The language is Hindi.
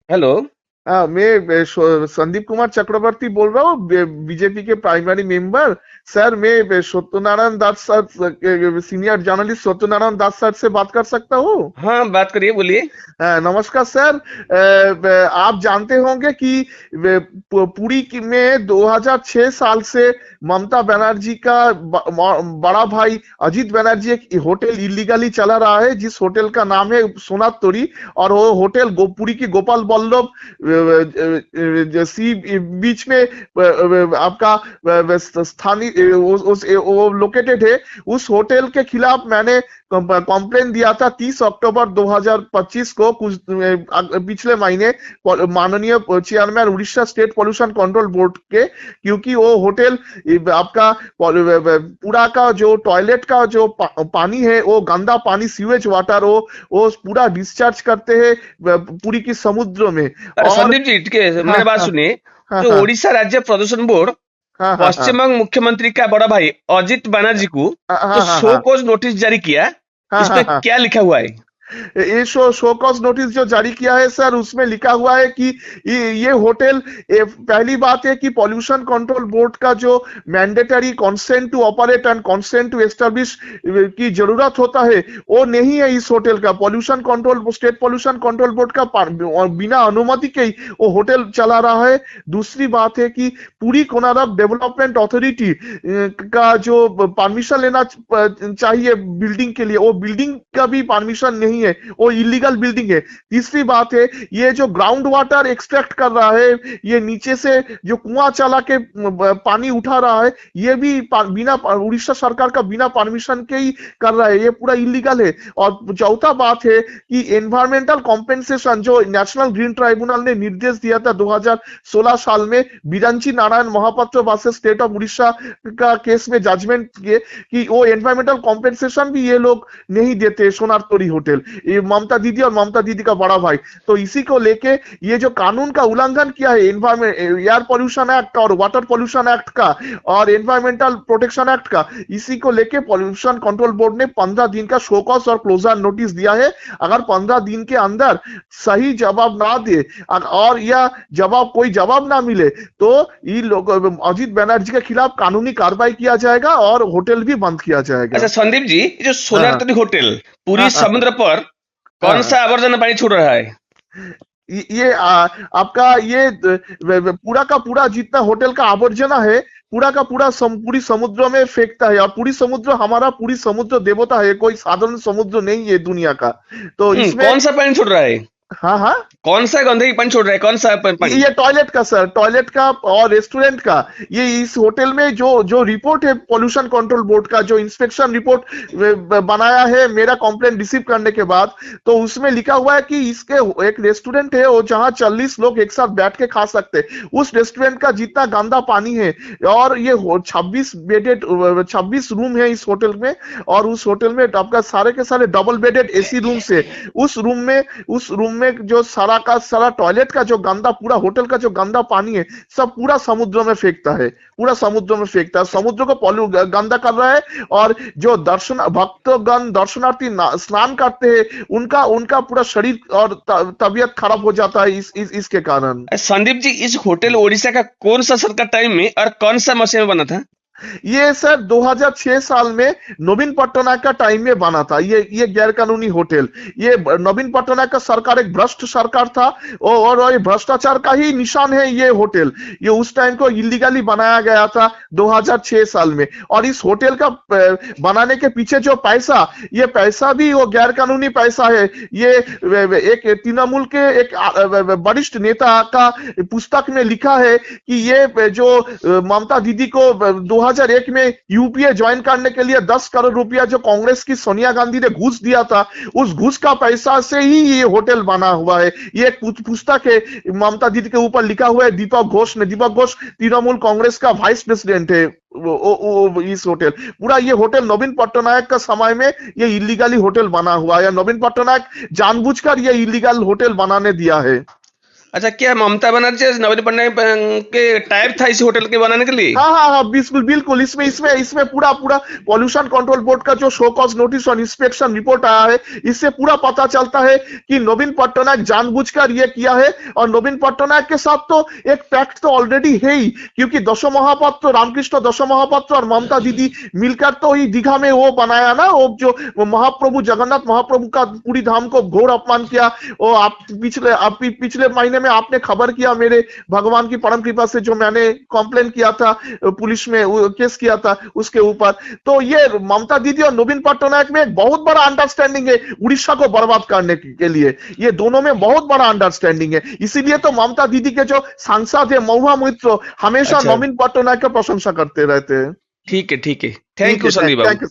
हेलो। हाँ, संदीप कुमार चक्रवर्ती बोल रहा हूँ, बीजेपी के प्राइमरी मेंबर। सर, मैं सत्यनारायण दास सर, सीनियर जर्नलिस्ट सत्यनारायण दास सर से बात कर सकता हूँ? हाँ, बात करिए, बोलिए। नमस्कार सर। आप जानते होंगे कि में 2006 साल से ममता बनर्जी का बड़ा भाई अजीत बनर्जी एक होटल इलीगली चला रहा है, जिस होटल का नाम है सोनार तोरी। और वो होटल पुरी की गोपाल वल्लभ सी बीच में आपका स्थानीय वो लोकेटेड है। उस होटल के खिलाफ मैंने कंप्लेन दिया था 30 अक्टूबर 2025 को, कुछ पिछले महीने, माननीय chairman Orissa state pollution control board के। क्योंकि वो होटल आपका पूरा का जो टॉयलेट का जो पानी है, वो गंदा पानी, सीवेज वाटर, वो पूरा डिस्चार्ज करते हैं पूरी की समुद्र में। अरे और संदीप जी, हाँ मेरे बात हाँ सुनिए। हाँ जो हाँ ओडिशा राज्य प्रदूषण बोर्ड हाँ हाँ हाँ पश्चिम बंग मुख्यमंत्री का बड़ा भाई अजित बनर्जी को हाँ जो हाँ हाँ शो हाँ कॉज नोटिस जारी किया, हाँ इस हाँ पे हाँ। क्या लिखा हुआ है? ये शोकॉज नोटिस जो जारी किया है सर, उसमें लिखा हुआ है कि ये होटल, पहली बात है कि पॉल्यूशन कंट्रोल बोर्ड का जो mandatory consent to operate and consent to establish की जरूरत होता है, वो नहीं है इस होटल का। Pollution control state pollution control board का बिना अनुमति के ही वो होटल चला रहा है। दूसरी बात है कि पूरी कोनारक डेवलपमेंट अथॉरिटी का जो परमिशन लेना चाहिए बिल्डिंग के लिए, वो बिल्डिंग का भी परमिशन नहीं है, वो इलीगल बिल्डिंग है। तीसरी बात है, ये जो ग्राउंड वाटर एक्सट्रैक्ट कर रहा है, ये नीचे से जो कुआं चला के पानी उठा रहा है, ये भी बिना उड़ीसा सरकार का बिना परमिशन के ही कर रहा है, ये पूरा इलीगल है। और चौथा बात है कि एनवायरमेंटल कॉम्पेंसेशन जो नेशनल ग्रीन ट्राइब्यूनल ने निर्देश दिया था 2016 साल में, Biranchi Narayan Mahapatra versus state of Orissa का केस में जजमेंट किए कि वो एनवायरमेंटल कॉम्पेंसेशन भी ये लोग नहीं देते सोनार तोरी होटल, ये ममता दीदी और ममता दीदी का बड़ा भाई। तो इसी को लेके ये जो कानून का उल्लंघन किया है, एनवायरमेंट एयर पोल्यूशन एक्ट और वाटर पोल्यूशन एक्ट का और एनवायरमेंटल प्रोटेक्शन एक्ट का, इसी को लेके पॉल्यूशन कंट्रोल बोर्ड ने 15 दिन का शोकॉज और क्लोजर नोटिस दिया है। अगर 15 दिन के अंदर सही जवाब ना दे और या कोई जवाब ना मिले, तो ये लोग अजीत बनर्जी के खिलाफ कानूनी कार्रवाई किया जाएगा और होटल भी बंद किया जाएगा। अच्छा संदीप जी, ये जो सोनार हाँ तरी होटल पूरी हाँ हाँ समुद्र पर कौन हाँ। सा आवर्जन पानी छोड़ रहा है? ये आपका ये पूरा का पूरा जितना होटल का आवर्जना है, पूरा का पूरा पूरी समुद्र में फेंकता है। और पूरी समुद्र हमारा, पूरी समुद्र देवता है, कोई साधारण समुद्र नहीं है दुनिया का। तो इसमें कौन सा पानी छोड़ रहा है? हाँ हाँ, कौन सा गंदगी पानी छोड़ रहा है? कौन सा पानी? ये टॉयलेट का सर, टॉयलेट का और रेस्टोरेंट का। ये इस होटल में जो जो रिपोर्ट है पॉल्यूशन कंट्रोल बोर्ड का, जो इंस्पेक्शन रिपोर्ट बनाया है मेरा कंप्लेंट रिसीव करने के बाद, तो उसमें लिखा हुआ है कि इसके एक रेस्टोरेंट है वो, जहां 40 लोग एक साथ बैठ के खा सकते हैं। उस रेस्टोरेंट का जितना गंदा पानी है, और ये 26 रूम है इस होटल में। और उस होटल में आपका सारे के सारे डबल बेडेड एसी रूम से, उस रूम में जो सारा का सारा टॉयलेट का जो गंदा, पूरा होटल का जो गंदा पानी है, सब पूरा समुद्र में फेंकता है, पूरा समुद्र में फेंकता है, समुद्र को गंदा कर रहा है। और जो भक्तगण दर्शनार्थी स्नान करते हैं, उनका उनका पूरा शरीर और तबीयत खराब हो जाता है इसके कारण। संदीप जी, इस होटल ओडिशा का कौन सा सरकार टाइम में और कौन सा मसीह में बना था? ये सर 2006 साल में नवीन पटनायक का टाइम में बना था ये गैर कानूनी होटल। ये नवीन पटनायक का सरकार एक भ्रष्ट सरकार था, और ये भ्रष्टाचार का ही निशान है ये होटल। ये उस टाइम को इलीगली बनाया गया था 2006 साल में। और इस होटल का बनाने के पीछे जो पैसा, ये पैसा भी वो गैर कानूनी पैसा है। ये एक तृणमूल के एक वरिष्ठ नेता का पुस्तक में लिखा है कि ये जो ममता दीदी को 2001 में यूपीए ज्वाइन करने के लिए 10 करोड़ रुपया जो कांग्रेस की सोनिया गांधी ने घूस दिया था, उस घूस का पैसा से ही ये होटल बना हुआ है। ये एक पुस्तक है ममता दीदी के ऊपर लिखा हुआ है, दीपक घोष तृणमूल कांग्रेस का वाइस प्रेसिडेंट है। इस होटल, पूरा ये होटल नवीन पटनायक का समय में ये इलीगली होटल बना हुआ है। नवीन पटनायक जानबूझकर ये इलीगल होटल बनाने दिया है। अच्छा, क्या ममता बनर्जी और नवीन पटनायक के टाइप था इस होटल के बनाने के लिए? हाँ हाँ हाँ, बिल्कुल बिल्कुल। इसमें इसमें इसमें पूरा पूरा पॉल्यूशन कंट्रोल बोर्ड का जो शो कॉज नोटिस और इंस्पेक्शन रिपोर्ट आया है, इससे पूरा पता चलता है कि नवीन पटनायक जानबूझकर ये किया है। और नवीन पटनायक के साथ तो एक पैक्ट तो ऑलरेडी है ही, क्योंकि दशो महापात्र, रामकृष्ण दशो महापात्र और ममता दीदी मिलकर तो ही दीघा में वो बनाया ना, वो जो वो महाप्रभु जगन्नाथ महाप्रभु का पूरी धाम को घोर अपमान किया। वो आप पिछले महीने में आपने खबर किया, मेरे भगवान की परम कृपा से, जो मैंने कंप्लेन किया था पुलिस में, केस किया था उसके ऊपर। तो ये ममता दीदी और नवीन पटनायक में एक बहुत बड़ा अंडरस्टैंडिंग है उड़ीसा को बर्बाद करने के लिए। ये दोनों में बहुत बड़ा अंडरस्टैंडिंग है। इसीलिए तो ममता दीदी के जो सांसद है महुआ मोइत्र हमेशा अच्छा, नवीन पटनायक की प्रशंसा करते रहते हैं। ठीक है, ठीक है। ठीक थैंक यू है, सनी बाबू। Thank you.